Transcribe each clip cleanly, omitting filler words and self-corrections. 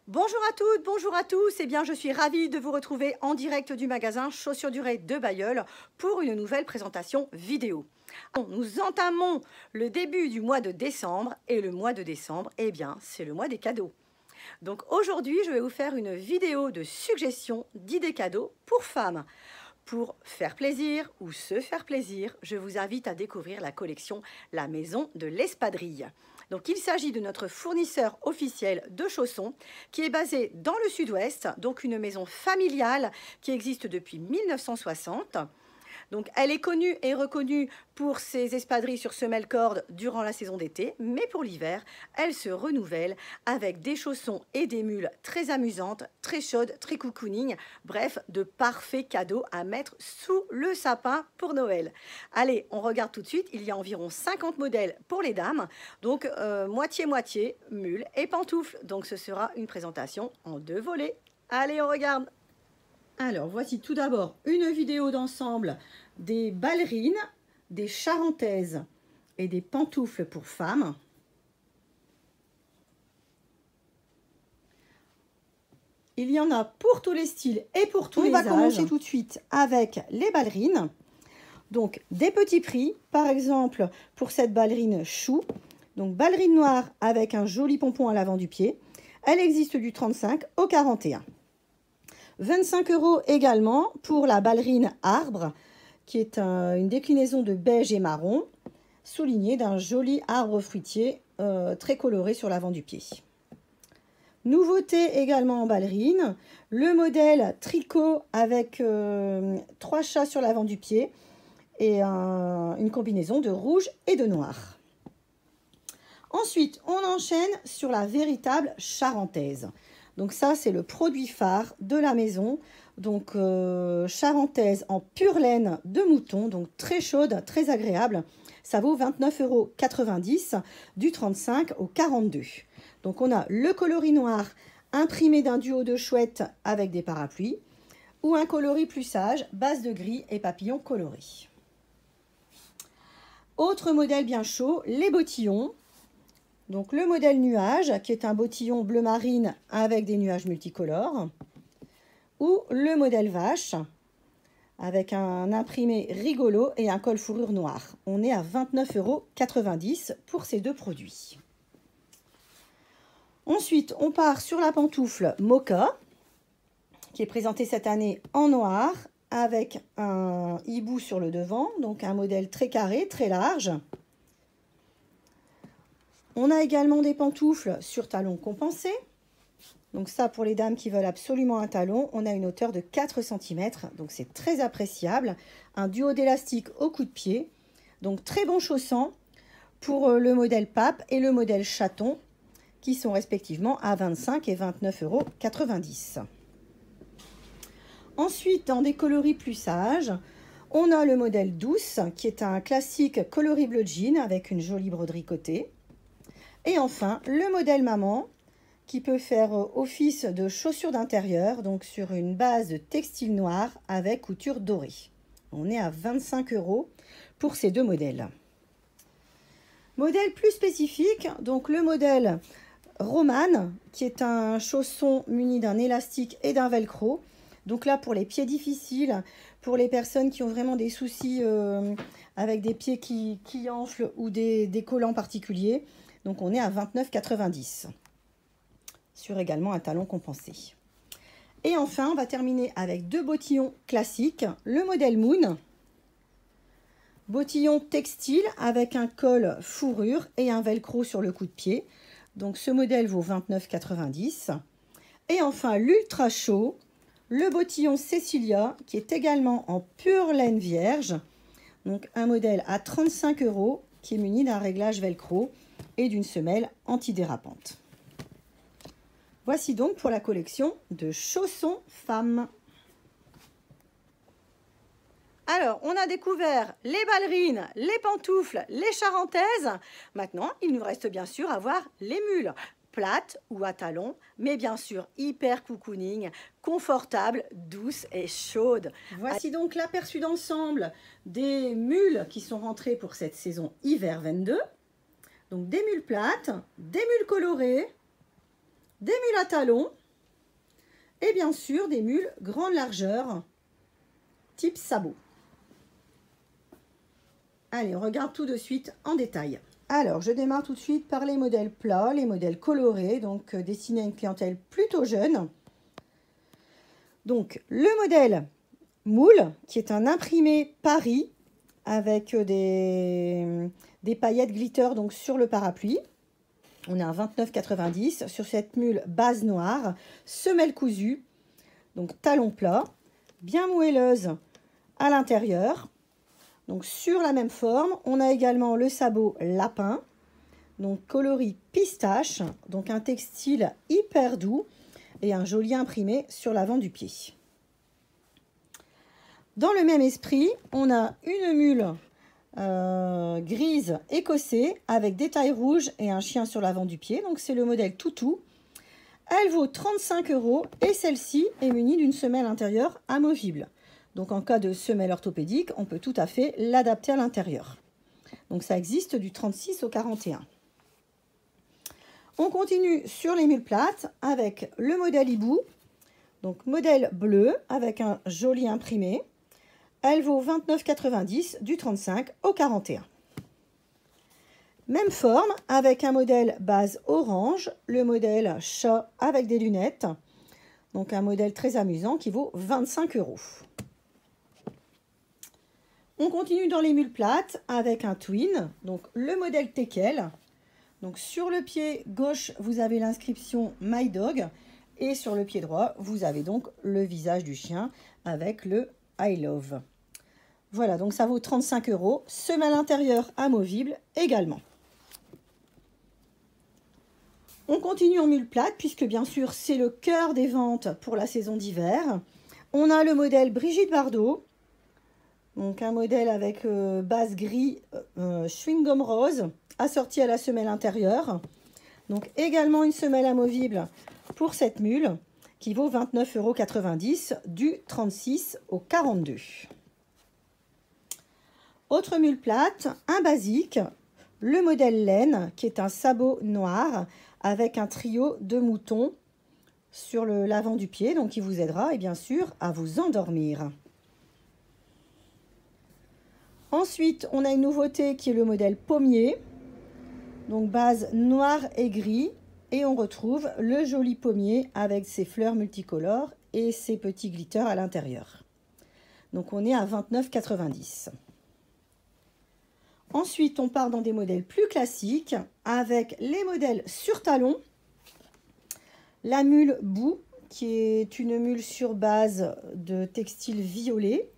Bonjour à toutes, bonjour à tous. Eh bien, je suis ravie de vous retrouver en direct du magasin Chaussures Durées de Bailleul pour une nouvelle présentation vidéo. Nous entamons le début du mois de décembre et le mois de décembre, eh bien, c'est le mois des cadeaux. Donc aujourd'hui, je vais vous faire une vidéo de suggestions d'idées cadeaux pour femmes. Pour faire plaisir ou se faire plaisir, je vous invite à découvrir la collection La Maison de l'Espadrille. Donc il s'agit de notre fournisseur officiel de chaussons qui est basé dans le sud-ouest, donc une maison familiale qui existe depuis 1960. Donc elle est connue et reconnue pour ses espadrilles sur semelle corde durant la saison d'été, mais pour l'hiver, elle se renouvelle avec des chaussons et des mules très amusantes, très chaudes, très cocooning, bref, de parfaits cadeaux à mettre sous le sapin pour Noël. Allez, on regarde tout de suite, il y a environ 50 modèles pour les dames, donc moitié-moitié, mules et pantoufles. Donc ce sera une présentation en 2 volets. Allez, on regarde. Alors, voici tout d'abord une vidéo d'ensemble des ballerines, des charentaises et des pantoufles pour femmes. Il y en a pour tous les styles et pour tous les âges. On va commencer tout de suite avec les ballerines. Donc, des petits prix, par exemple, pour cette ballerine chou. Donc, ballerine noire avec un joli pompon à l'avant du pied. Elle existe du 35 au 41. 25 € également pour la ballerine arbre, qui est une déclinaison de beige et marron, soulignée d'un joli arbre fruitier très coloré sur l'avant du pied. Nouveauté également en ballerine, le modèle tricot avec 3 chats sur l'avant du pied et une combinaison de rouge et de noir. Ensuite, on enchaîne sur la véritable charentaise. Donc ça, c'est le produit phare de la maison. Donc charentaise en pure laine de mouton, donc très chaude, très agréable. Ça vaut 29,90 € du 35 au 42. Donc on a le coloris noir imprimé d'un duo de chouettes avec des parapluies ou un coloris plus sage, base de gris et papillons colorés. Autre modèle bien chaud, les bottillons. Donc le modèle nuage, qui est un bottillon bleu marine avec des nuages multicolores. Ou le modèle vache, avec un imprimé rigolo et un col fourrure noir. On est à 29,90 € pour ces deux produits. Ensuite, on part sur la pantoufle Mocha, qui est présentée cette année en noir, avec un hibou sur le devant, donc un modèle très carré, très large. On a également des pantoufles sur talons compensés. Donc ça, pour les dames qui veulent absolument un talon, on a une hauteur de 4 cm. Donc c'est très appréciable. Un duo d'élastique au coup de pied. Donc très bon chaussant pour le modèle pape et le modèle chaton, qui sont respectivement à 25 et 29,90 €. Ensuite, dans des coloris plus sages, on a le modèle douce, qui est un classique coloris bleu jean avec une jolie broderie côté. Et enfin, le modèle maman, qui peut faire office de chaussures d'intérieur, donc sur une base de textile noir avec couture dorée. On est à 25 € pour ces deux modèles. Modèle plus spécifique, donc le modèle Romane, qui est un chausson muni d'un élastique et d'un velcro. Donc là, pour les pieds difficiles, pour les personnes qui ont vraiment des soucis avec des pieds qui enflent ou des collants particuliers. Donc on est à 29,90 € sur également un talon compensé. Et enfin, on va terminer avec deux bottillons classiques. Le modèle Moon, bottillon textile avec un col fourrure et un velcro sur le coup de pied. Donc ce modèle vaut 29,90 €. Et enfin, l'ultra chaud, le bottillon Cecilia, qui est également en pure laine vierge. Donc un modèle à 35 € qui est muni d'un réglage velcro et d'une semelle antidérapante. Voici donc pour la collection de chaussons femmes. Alors, on a découvert les ballerines, les pantoufles, les charentaises. Maintenant, il nous reste bien sûr à voir les mules, plates ou à talons, mais bien sûr hyper cocooning, confortable, douce et chaude. Voici donc l'aperçu d'ensemble des mules qui sont rentrées pour cette saison hiver 22. Donc des mules plates, des mules colorées, des mules à talons, et bien sûr des mules grande largeur, type sabot. Allez, on regarde tout de suite en détail. Alors, je démarre tout de suite par les modèles plats, les modèles colorés, donc destinés à une clientèle plutôt jeune. Donc, le modèle moule, qui est un imprimé Paris, avec des paillettes glitter donc sur le parapluie. On est à 29,90 sur cette mule base noire, semelle cousue, donc talon plat, bien moelleuse à l'intérieur. Donc sur la même forme, on a également le sabot lapin, donc coloris pistache, donc un textile hyper doux et un joli imprimé sur l'avant du pied. Dans le même esprit, on a une mule grise écossais avec des tailles rouges et un chien sur l'avant du pied. Donc c'est le modèle toutou. Elle vaut 35 € et celle-ci est munie d'une semelle intérieure amovible. Donc en cas de semelle orthopédique, on peut tout à fait l'adapter à l'intérieur. Donc ça existe du 36 au 41. On continue sur les mules plates avec le modèle hibou. Donc modèle bleu avec un joli imprimé. Elle vaut 29,90 du 35 au 41. Même forme avec un modèle base orange, le modèle chat avec des lunettes. Donc un modèle très amusant qui vaut 25 €. On continue dans les mules plates avec un twin, donc le modèle teckel. Donc sur le pied gauche, vous avez l'inscription My Dog et sur le pied droit, vous avez donc le visage du chien avec le I love. Voilà, donc ça vaut 35 €. Semelle intérieure amovible également. On continue en mule plate puisque bien sûr c'est le cœur des ventes pour la saison d'hiver. On a le modèle Brigitte Bardot. Donc un modèle avec base gris chewing-gum rose assorti à la semelle intérieure. Donc également une semelle amovible pour cette mule qui vaut 29,90 € du 36 au 42. Autre mule plate, un basique, le modèle laine qui est un sabot noir avec un trio de moutons sur l'avant du pied, donc qui vous aidera et bien sûr à vous endormir. Ensuite, on a une nouveauté qui est le modèle pommier, donc base noir et gris, et on retrouve le joli pommier avec ses fleurs multicolores et ses petits glitters à l'intérieur. Donc on est à 29,90 €. Ensuite, on part dans des modèles plus classiques avec les modèles sur talon. La mule boue, qui est une mule sur base de textile violet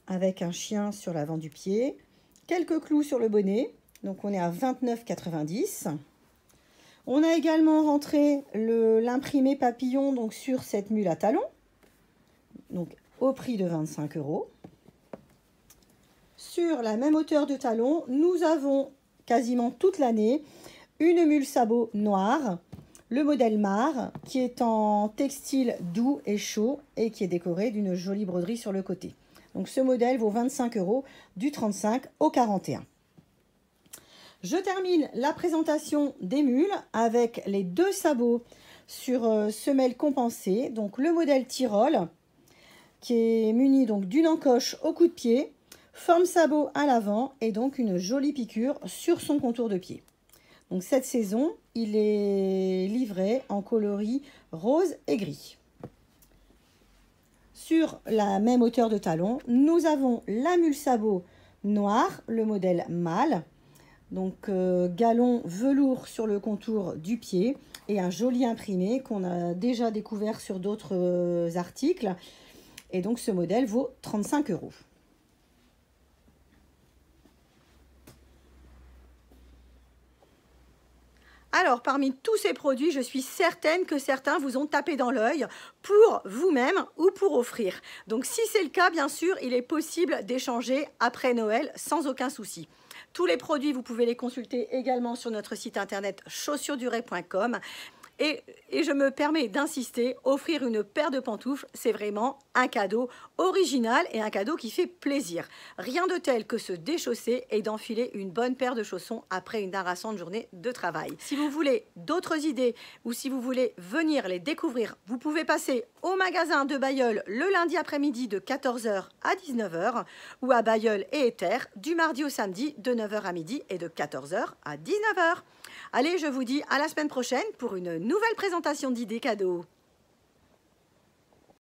avec un chien sur l'avant du pied. Quelques clous sur le bonnet, donc on est à 29,90 €. On a également rentré l'imprimé papillon donc sur cette mule à talons, donc au prix de 25 €. Sur la même hauteur de talon, nous avons quasiment toute l'année une mule sabot noire, le modèle Mar, qui est en textile doux et chaud et qui est décoré d'une jolie broderie sur le côté. Donc ce modèle vaut 25 € du 35 au 41. Je termine la présentation des mules avec les deux sabots sur semelle compensée. Donc le modèle Tyrol, qui est muni donc d'une encoche au coup de pied, forme sabot à l'avant et donc une jolie piqûre sur son contour de pied. Donc cette saison, il est livré en coloris rose et gris. Sur la même hauteur de talon, nous avons la mule sabot noire, le modèle mâle. Donc galon velours sur le contour du pied et un joli imprimé qu'on a déjà découvert sur d'autres articles. Et donc ce modèle vaut 35 €. Alors, parmi tous ces produits, je suis certaine que certains vous ont tapé dans l'œil pour vous-même ou pour offrir. Donc, si c'est le cas, bien sûr, il est possible d'échanger après Noël sans aucun souci. Tous les produits, vous pouvez les consulter également sur notre site internet chaussuresdurée.com. Et je me permets d'insister, offrir une paire de pantoufles, c'est vraiment un cadeau original et un cadeau qui fait plaisir. Rien de tel que se déchausser et d'enfiler une bonne paire de chaussons après une harassante journée de travail. Si vous voulez d'autres idées ou si vous voulez venir les découvrir, vous pouvez passer au magasin de Bailleul le lundi après-midi de 14 h à 19 h ou à Bailleul et Éther du mardi au samedi de 9 h à midi et de 14 h à 19 h. Allez, je vous dis à la semaine prochaine pour une nouvelle présentation d'idées cadeaux.